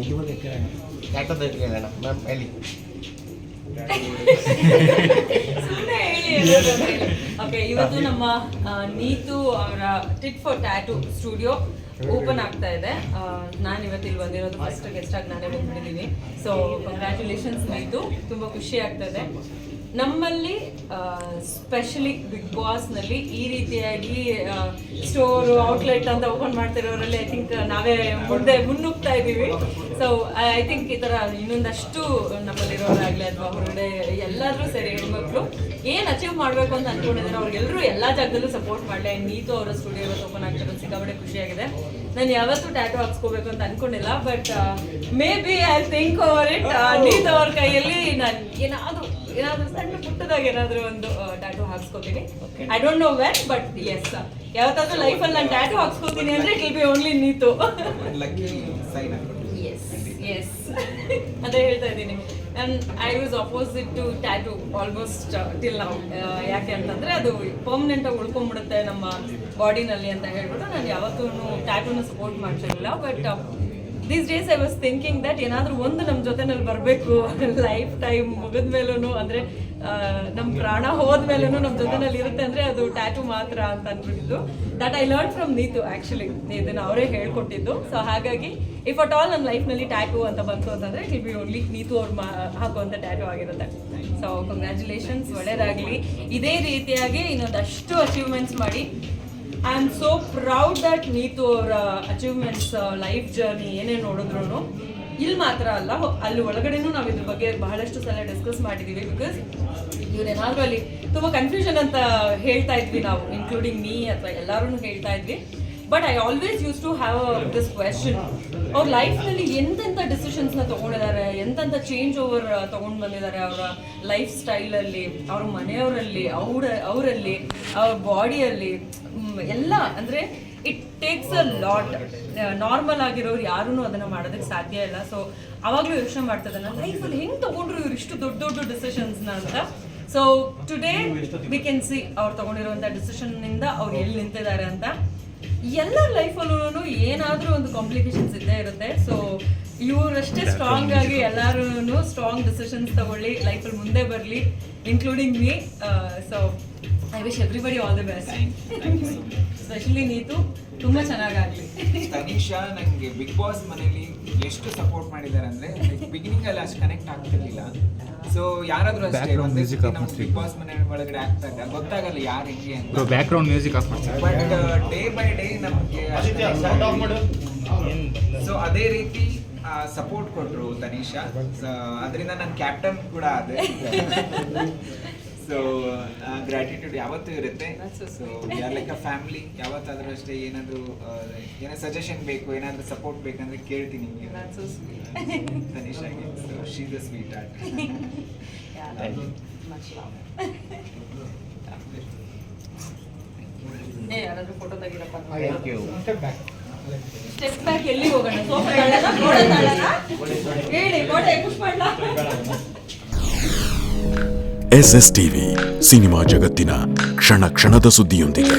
ಇದುವರೆಗೆ ಟ್ಯಾಟೋದ ಕೇಳೋಣ ಮ್ಯಾಮ್ ಹೇಳಿ. ಓಕೆ, ಇವತ್ತು ನಮ್ಮ ನೀತು ಅವರ tit for tattoo studio open ಆಗ್ತಾ ಇದೆ. ನಾನು ಇವತ್ತು ಇಲ್ಲಿ ಬಂದಿರೋದು ಫಸ್ಟ್ ಗೆಸ್ಟ್ ಆಗಿ ನಾನೇ ಬಂದ್ಬಿಟ್ಟಿದ್ದೀನಿ. ಸೊ ಕಂಗ್ರ್ಯಾಚುಲೇಷನ್ಸ್ ನೀತು, ತುಂಬ ಖುಷಿ ಆಗ್ತದೆ. ನಮ್ಮಲ್ಲಿ ಸ್ಪೆಷಲಿ ಬಿಗ್ ಬಾಸ್ನಲ್ಲಿ ಈ ರೀತಿಯಾಗಿ ಸ್ಟೋರು ಔಟ್ಲೆಟ್ ಅಂತ ಓಪನ್ ಮಾಡ್ತಿರೋರಲ್ಲಿ ಐ ಥಿಂಕ್ ನಾವೇ ಮುನ್ನುಗ್ತಾ ಇದ್ದೀವಿ. ಸೊ ಐ ಥಿಂಕ್ ಈ ಥರ ಇನ್ನೊಂದಷ್ಟು ನಮ್ಮಲ್ಲಿರೋರಾಗಲಿ ಅಥವಾ ಹೊರಗಡೆ ಎಲ್ಲಾದರೂ ಸರಿ ಹೆಣ್ಮಕ್ಳು ಏನು ಅಚೀವ್ ಮಾಡಬೇಕು ಅಂತ ಅಂದ್ಕೊಂಡಿದ್ದಾರೆ ಅವ್ರಿಗೆಲ್ಲರೂ ಎಲ್ಲ ಜಾಗದಲ್ಲೂ ಸಪೋರ್ಟ್ ಮಾಡಲಿ. ನೀತು ಅವರ ಸ್ಟುಡಿಯೋ ಇವತ್ತು ಓಪನ್ ಆಗ್ತಿರೋದು ಸಿಕ್ಕಾಪಟ್ಟೆ ಖುಷಿಯಾಗಿದೆ. ನಾನು ಯಾವತ್ತೂ ಟ್ಯಾಟೂ ಹಾಕ್ಸ್ಕೋಬೇಕು ಅಂತ ಅನ್ಕೊಂಡಿಲ್ಲ, but maybe I think over it. Neetu ಅವ್ರ ಕೈಯಲ್ಲಿ ನಾನು ಏನಾದರೂ ಸಣ್ಣ ಪುಟ್ಟದಾಗ ಏನಾದರೂ ಒಂದು ಟ್ಯಾಟೂ ಹಾಕ್ಸ್ಕೋತೀನಿ. I don't know when, but yes, ಯಾವತ್ತಾದ್ರೂ ಲೈಫಲ್ಲಿ ನಾನು ಟ್ಯಾಟೂ ಹಾಕ್ಸ್ಕೋತೀನಿ ಅಂದರೆ it will be only Neetu. Yes ಅದೇ ಹೇಳ್ತಾ ಇದ್ದೀನಿ. I was opposite to tattoo almost till now. ಯಾಕೆ ಅಂತಂದರೆ ಅದು ಪರ್ಮನೆಂಟಾಗಿ ಉಳ್ಕೊಂಡ್ಬಿಡುತ್ತೆ ನಮ್ಮ ಬಾಡಿನಲ್ಲಿ ಅಂತ ಹೇಳ್ಬಿಟ್ಟು ನಾನು ಯಾವತ್ತೂ ಟ್ಯಾಟೂನ ಸಪೋರ್ಟ್ ಮಾಡ್ತಿರಲಿಲ್ಲ. But these days I was thinking that ಏನಾದರೂ ಒಂದು ನಮ್ಮ ಜೊತೆನಲ್ಲಿ ಬರಬೇಕು ಲೈಫ್ ಟೈಮ್ ಮುಗಿದ ಮೇಲೂ, ಅಂದರೆ ನಮ್ಮ ಪ್ರಾಣ ಹೋದ್ಮೇಲೂ ನಮ್ಮ ಜೊತೆನಲ್ಲಿ ಇರುತ್ತೆ ಅಂದರೆ ಅದು ಟ್ಯಾಟೂ ಮಾತ್ರ ಅಂತ ಅಂದ್ಬಿಟ್ಟಿದ್ದು. That I learn from Neetu. Actually ಇದನ್ನು ಅವರೇ ಹೇಳ್ಕೊಟ್ಟಿದ್ದು. ಸೊ ಹಾಗಾಗಿ ಇಫ್ ಅಟ್ ಆಲ್ ನನ್ನ ಲೈಫ್ನಲ್ಲಿ ಟ್ಯಾಟೂ ಅಂತ ಬಂತು ಅಂತಂದರೆ it will be only Neethu ಅವ್ರು ಹಾಕುವಂಥ ಟ್ಯಾಟೂ ಆಗಿರುತ್ತೆ. ಸೊ ಕಂಗ್ರ್ಯಾಚುಲೇಷನ್ಸ್, ಒಳ್ಳೆಯದಾಗಲಿ. ಇದೇ ರೀತಿಯಾಗಿ ಇನ್ನೊಂದಷ್ಟು ಅಚೀವ್ಮೆಂಟ್ಸ್ ಮಾಡಿ. I am so proud that Neethu ಅವರ ಅಚೀವ್ಮೆಂಟ್ಸ್, ಲೈಫ್ ಜರ್ನಿ ಏನೇ ನೋಡಿದ್ರು ಇಲ್ಲಿ ಮಾತ್ರ ಅಲ್ಲ, ಅಲ್ಲಿ ಒಳಗಡೆನೂ ನಾವು ಇದ್ರ ಬಗ್ಗೆ ಬಹಳಷ್ಟು ಸಲ ಡಿಸ್ಕಸ್ ಮಾಡಿದ್ದೀವಿ. ಬಿಕಾಸ್ ಇವ್ರೇನಾದರೂ ಅಲ್ಲಿ ತುಂಬ ಕನ್ಫ್ಯೂಷನ್ ಅಂತ ಹೇಳ್ತಾ ಇದ್ವಿ ನಾವು, ಇನ್ಕ್ಲೂಡಿಂಗ್ ಮೀ ಅಥವಾ ಎಲ್ಲರೂ ಹೇಳ್ತಾ ಇದ್ವಿ. But I always use to have this question, ಅವ್ರ ಲೈಫ್ನಲ್ಲಿ ಎಂತೆಂಥ ಡಿಸಿಷನ್ಸ್ನ ತೊಗೊಂಡಿದ್ದಾರೆ, ಎಂತೆಂಥ ಚೇಂಜ್ ಓವರ್ ತೊಗೊಂಡು ಬಂದಿದ್ದಾರೆ ಅವರ ಲೈಫ್ ಸ್ಟೈಲಲ್ಲಿ, ಅವ್ರ ಮನೆಯವರಲ್ಲಿ, ಅವರಲ್ಲಿ, ಅವ್ರ ಬಾಡಿಯಲ್ಲಿ ಎಲ್ಲ. ಅಂದರೆ it takes a lot. Normal ಆಗಿರೋರು ಯಾರೂ ಅದನ್ನು ಮಾಡೋದಕ್ಕೆ ಸಾಧ್ಯ ಇಲ್ಲ. ಸೊ ಆವಾಗಲೂ ಯೋಚನೆ ಮಾಡ್ತದೆ, ನನ್ನ ಲೈಫಲ್ಲಿ ಹೆಂಗೆ ತೊಗೊಂಡ್ರು ಇವ್ರು ಇಷ್ಟು ದೊಡ್ಡ ದೊಡ್ಡ ಡಿಸಿಷನ್ಸ್ನ ಅಂತ. So today we can see ಅವ್ರು ತೊಗೊಂಡಿರುವಂಥ ಡಿಸಿಷನ್ನಿಂದ ಅವ್ರು ಎಲ್ಲಿ ನಿಂತಿದ್ದಾರೆ ಅಂತ. ಎಲ್ಲರ ಲೈಫಲ್ಲೂ ಏನಾದರೂ ಒಂದು ಕಾಂಪ್ಲಿಕೇಶನ್ಸ್ ಇದ್ದೇ ಇರುತ್ತೆ. ಸೊ ಇವರಷ್ಟೇ ಸ್ಟ್ರಾಂಗ್ ಆಗಿ ಎಲ್ಲರೂ ಸ್ಟ್ರಾಂಗ್ ಡಿಸಿಷನ್ಸ್ ತಗೊಳ್ಳಿ, ಲೈಫಲ್ಲಿ ಮುಂದೆ ಬರಲಿ, including me. So I wish everybody all the best. Specially Neethu ತುಂಬ ಚೆನ್ನಾಗಾಗಲಿ. ತನಿಷಾ ನನಗೆ ಬಿಗ್ ಬಾಸ್ ಮನೇಲಿ ಎಷ್ಟು ಸಪೋರ್ಟ್ ಮಾಡಿದ್ದಾರೆ ಅಂದರೆ, ಬಿಗಿನಿಂಗ್ ಅಲ್ಲಿ ಅಷ್ಟು ಕನೆಕ್ಟ್ ಆಗ್ತಿರ್ಲಿಲ್ಲ. ಸೊ ಯಾರಾದರೂ ಅಷ್ಟೇ ಬಿಗ್ ಬಾಸ್ ಮನೆ ಒಳಗಡೆ ಆಗ್ತಾಗ ಗೊತ್ತಾಗಲ್ಲ ಯಾರು ಹೆಂಗೆ ಅಂತ. ಬ್ಯಾಕ್ಗ್ರೌಂಡ್ ಮ್ಯೂಸಿಕ್ ಆಫ್ ಮಾಡ್ತಾರೆ. ಬಟ್ ಡೇ ಬೈ ಡೇ ನಮಗೆ ಸೊ ಅದೇ ರೀತಿ ಸಪೋರ್ಟ್ ಕೊಟ್ಟರು ತನಿಷಾ. ಅದರಿಂದ ನಾನು ಕ್ಯಾಪ್ಟನ್ ಕೂಡ ಆದೆ. ಸೊ ಗ್ರ್ಯಾಟಿಟ್ಯೂಡ್ ಯಾವತ್ತೂ ಇರುತ್ತೆ. ಸೊ ಯಾರ್ ಲೈಕ್ ಅ ಫ್ಯಾಮಿಲಿ. ಯಾವತ್ತಾದ್ರೂ ಅಷ್ಟೇ ಏನಾದರೂ ಏನೋ ಸಜೆಷನ್ ಬೇಕು, ಏನಾದರೂ ಸಪೋರ್ಟ್ ಬೇಕಂದ್ರೆ ಕೇಳ್ತೀನಿ ತನಿಷಾಗೆ. So she is a sweetheart. ಯಾರಾದರೂ ಫೋಟೋ ತೆಗಿರಪ್ಪ. Thank you. ಸ್ಟೆಪ್ ಬ್ಯಾಕ್ ಎಲ್ಲಿ ಹೋಗೋಣ? ಹೇಳಿ, ಫೋಟೋ ಪುಷ್ ಮಾಡಲಾ? SS ಟಿವಿ, ಸಿನಿಮಾ ಜಗತ್ತಿನ ಕ್ಷಣ ಕ್ಷಣದ ಸುದ್ದಿಯೊಂದಿಗೆ.